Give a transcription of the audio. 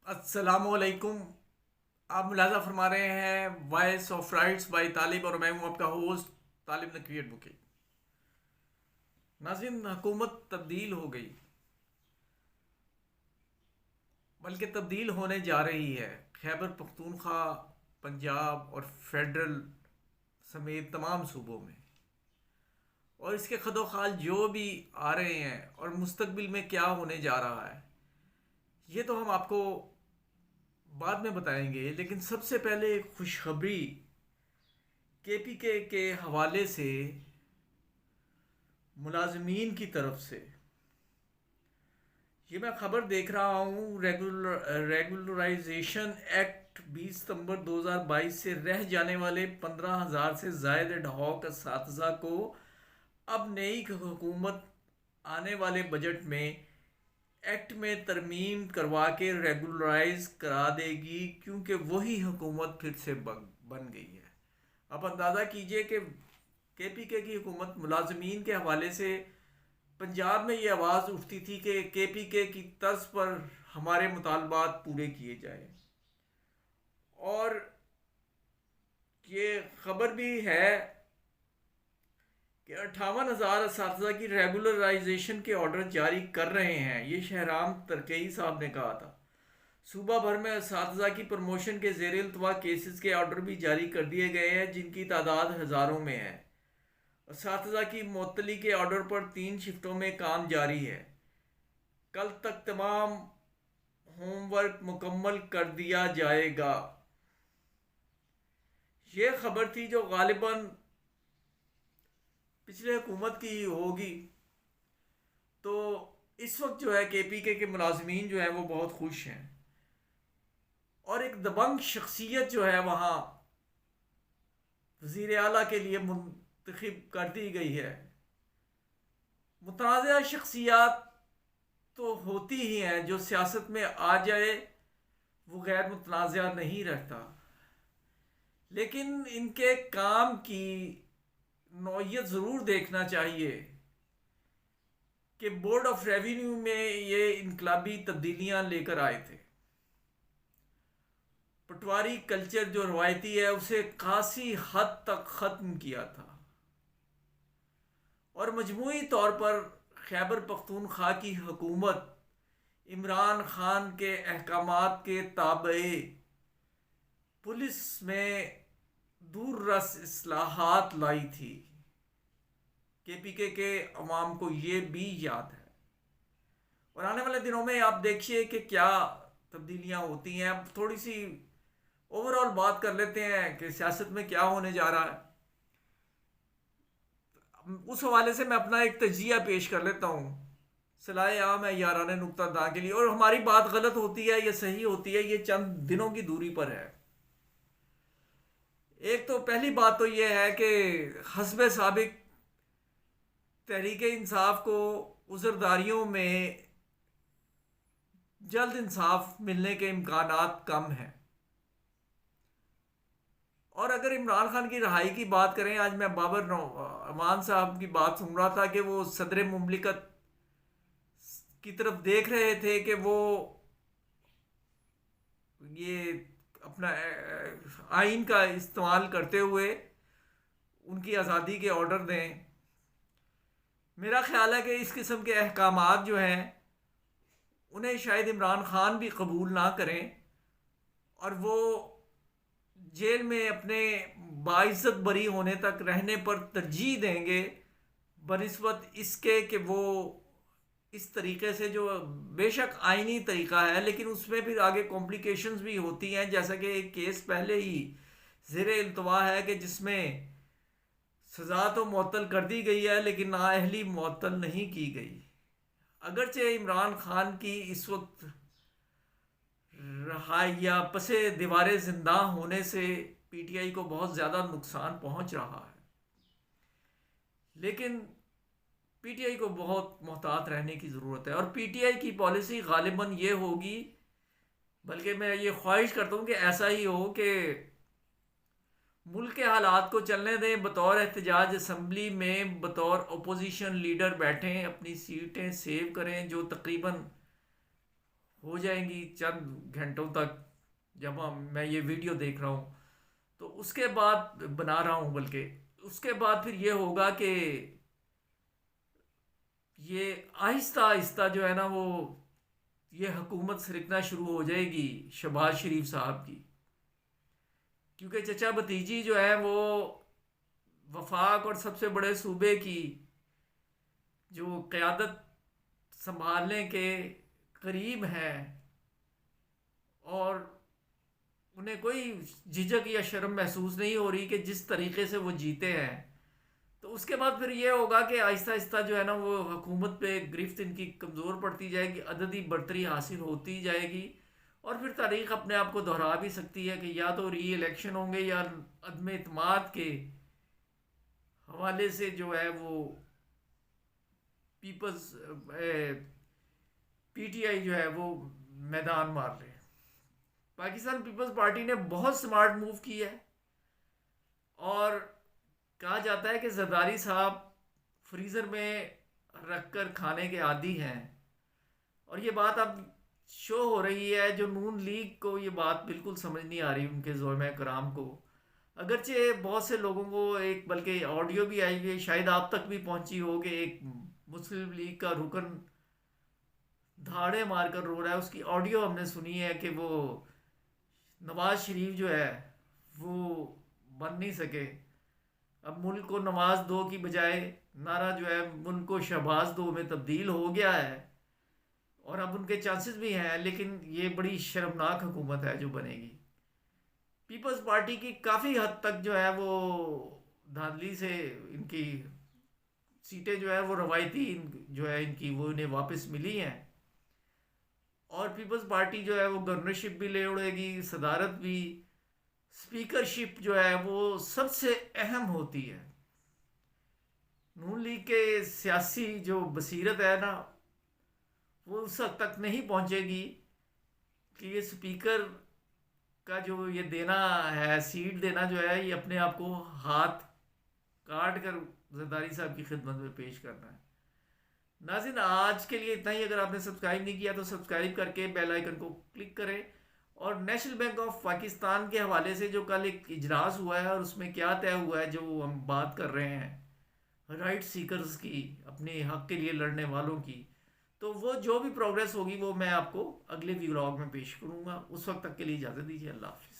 السلام علیکم۔ آپ ملاحظہ فرما رہے ہیں وائس آف رائٹس بائی طالب، اور میں ہوں آپ کا ہوسٹ طالب نقوی ایڈوکیٹ۔ ناظرین، حکومت تبدیل ہو گئی، بلکہ تبدیل ہونے جا رہی ہے۔ خیبر پختونخوا، پنجاب اور فیڈرل سمیت تمام صوبوں میں، اور اس کے خد و خال جو بھی آ رہے ہیں اور مستقبل میں کیا ہونے جا رہا ہے، یہ تو ہم آپ کو بعد میں بتائیں گے۔ لیکن سب سے پہلے ایک خوشخبری کے پی کے حوالے سے ملازمین کی طرف سے۔ یہ میں خبر دیکھ رہا ہوں، ریگولرائزیشن ایکٹ 20 ستمبر 2022 سے رہ جانے والے 15,000 سے زائد ایڈ ہاک اساتذہ کو اب نئی حکومت آنے والے بجٹ میں ایکٹ میں ترمیم کروا کے ریگولرائز کرا دے گی، کیونکہ وہی حکومت پھر سے بن گئی ہے۔ آپ اندازہ کیجئے کہ کے پی کی حکومت ملازمین کے حوالے سے پنجاب میں یہ آواز اٹھتی تھی کہ کے پی کے کی طرز پر ہمارے مطالبات پورے کیے جائیں، اور یہ خبر بھی ہے کہ 58,000 اساتذہ کی ریگولرائزیشن کے آرڈر جاری کر رہے ہیں۔ یہ شہرام ترکئی صاحب نے کہا تھا۔ صوبہ بھر میں اساتذہ کی پروموشن کے زیر التوا کیسز کے آرڈر بھی جاری کر دیے گئے ہیں، جن کی تعداد ہزاروں میں ہے۔ اساتذہ کی معطلی کے آرڈر پر 3 شفٹوں میں کام جاری ہے۔ کل تک تمام ہوم ورک مکمل کر دیا جائے گا۔ یہ خبر تھی جو غالباً پچھلے حکومت کی ہی ہوگی۔ تو اس وقت جو ہے کے ملازمین جو ہیں وہ بہت خوش ہیں، اور ایک دبنگ شخصیت جو ہے وہاں وزیر اعلیٰ کے لیے منتخب کر دی گئی ہے۔ متنازع شخصیات تو ہوتی ہی ہیں، جو سیاست میں آ جائے وہ غیر متنازع نہیں رہتا، لیکن ان کے کام کی نوعیت ضرور دیکھنا چاہیے کہ بورڈ آف ریونیو میں یہ انقلابی تبدیلیاں لے کر آئے تھے۔ پٹواری کلچر جو روایتی ہے اسے خاصی حد تک ختم کیا تھا، اور مجموعی طور پر خیبر پختونخوا کی حکومت عمران خان کے احکامات کے تابع پولیس میں دور رس اصلاحات لائی تھی۔ کے عوام کو یہ بھی یاد ہے، اور آنے والے دنوں میں آپ دیکھیے کہ کیا تبدیلیاں ہوتی ہیں۔ اب تھوڑی سی اوور آل بات کر لیتے ہیں کہ سیاست میں کیا ہونے جا رہا ہے۔ اس حوالے سے میں اپنا ایک تجزیہ پیش کر لیتا ہوں، صلاح عام ہے یاران نقطہ داں کے لیے، اور ہماری بات غلط ہوتی ہے یا صحیح ہوتی ہے یہ چند دنوں کی دوری پر ہے۔ ایک تو پہلی بات تو یہ ہے کہ حسب سابق تحریک انصاف کو عذرداریوں میں جلد انصاف ملنے کے امکانات کم ہیں، اور اگر عمران خان کی رہائی کی بات کریں، آج میں بابر امان صاحب کی بات سن رہا تھا کہ وہ صدر مملکت کی طرف دیکھ رہے تھے کہ وہ یہ اپنا آئین کا استعمال کرتے ہوئے ان کی آزادی کے آرڈر دیں۔ میرا خیال ہے کہ اس قسم کے احکامات جو ہیں انہیں شاید عمران خان بھی قبول نہ کریں، اور وہ جیل میں اپنے باعزت بری ہونے تک رہنے پر ترجیح دیں گے، بنسبت اس کے کہ وہ اس طریقے سے، جو بے شک آئینی طریقہ ہے لیکن اس میں پھر آگے کمپلیکیشنز بھی ہوتی ہیں، جیسا کہ ایک کیس پہلے ہی زیر التوا ہے کہ جس میں سزا تو معطل کر دی گئی ہے لیکن نااہلی معطل نہیں کی گئی۔ اگرچہ عمران خان کی اس وقت رہائی یا پس دیوار زندہ ہونے سے پی ٹی آئی کو بہت زیادہ نقصان پہنچ رہا ہے، لیکن پی ٹی آئی کو بہت محتاط رہنے کی ضرورت ہے، اور پی ٹی آئی کی پالیسی غالباً یہ ہوگی، بلکہ میں یہ خواہش کرتا ہوں کہ ایسا ہی ہو کہ ملک کے حالات کو چلنے دیں، بطور احتجاج اسمبلی میں بطور اپوزیشن لیڈر بیٹھیں، اپنی سیٹیں سیو کریں، جو تقریباً ہو جائیں گی چند گھنٹوں تک، جب میں یہ ویڈیو دیکھ رہا ہوں، تو اس کے بعد بنا رہا ہوں، بلکہ اس کے بعد پھر یہ ہوگا کہ یہ آہستہ آہستہ جو ہے نا وہ یہ حکومت سرکنا شروع ہو جائے گی شہباز شریف صاحب کی، کیونکہ چچا بھتیجی جو ہے وہ وفاق اور سب سے بڑے صوبے کی جو قیادت سنبھالنے کے قریب ہیں، اور انہیں کوئی جھجک یا شرم محسوس نہیں ہو رہی کہ جس طریقے سے وہ جیتے ہیں، تو اس کے بعد پھر یہ ہوگا کہ آہستہ آہستہ جو ہے نا وہ حکومت پہ گرفت ان کی کمزور پڑتی جائے گی، عددی برتری حاصل ہوتی جائے گی، اور پھر تاریخ اپنے آپ کو دہرا بھی سکتی ہے کہ یا تو ری الیکشن ہوں گے یا عدم اعتماد کے حوالے سے جو ہے وہ پیپلز پی ٹی آئی جو ہے وہ میدان مار رہے ہیں۔ پاکستان پیپلز پارٹی نے بہت سمارٹ موو کی ہے، اور کہا جاتا ہے کہ زرداری صاحب فریزر میں رکھ کر کھانے کے عادی ہیں، اور یہ بات اب شو ہو رہی ہے، جو نون لیگ کو یہ بات بالکل سمجھ نہیں آ رہی، ان کے زعماء کرام کو، اگرچہ بہت سے لوگوں کو ایک بلکہ آڈیو بھی آئی ہوئی ہے، شاید آپ تک بھی پہنچی ہو، کہ ایک مسلم لیگ کا رکن دھاڑے مار کر رو رہا ہے، اس کی آڈیو ہم نے سنی ہے کہ وہ نواز شریف جو ہے وہ بن نہیں سکے، اب ملک کو نواز دو کی بجائے نعرہ جو ہے ملک کو شہباز دو میں تبدیل ہو گیا ہے، اور اب ان کے چانسز بھی ہیں، لیکن یہ بڑی شرمناک حکومت ہے جو بنے گی۔ پیپلز پارٹی کی کافی حد تک جو ہے وہ دھاندلی سے ان کی سیٹیں جو ہے وہ روایتی جو ہے ان کی وہ انہیں واپس ملی ہیں، اور پیپلز پارٹی جو ہے وہ گورنرشپ بھی لے اڑے گی، صدارت بھی، اسپیکرشپ جو ہے وہ سب سے اہم ہوتی ہے۔ نون لیگ کے سیاسی جو بصیرت ہے نا وہ اس حد تک نہیں پہنچے گی کہ یہ اسپیکر کا جو یہ دینا ہے، سیٹ دینا جو ہے، یہ اپنے آپ کو ہاتھ کاٹ کر زرداری صاحب کی خدمت میں پیش کرنا ہے۔ ناظرین آج کے لیے اتنا ہی، اگر آپ نے سبسکرائب نہیں کیا تو سبسکرائب کر کے بیل آئیکن کو کلک کریں، اور نیشنل بینک آف پاکستان کے حوالے سے جو کل ایک اجلاس ہوا ہے اور اس میں کیا طے ہوا ہے، جو ہم بات کر رہے ہیں رائٹ سیکرز کی، اپنے حق کے لیے لڑنے والوں کی، تو وہ جو بھی پروگریس ہوگی وہ میں آپ کو اگلے ولاگ میں پیش کروں گا۔ اس وقت تک کے لیے اجازت دیجیے، اللہ حافظ۔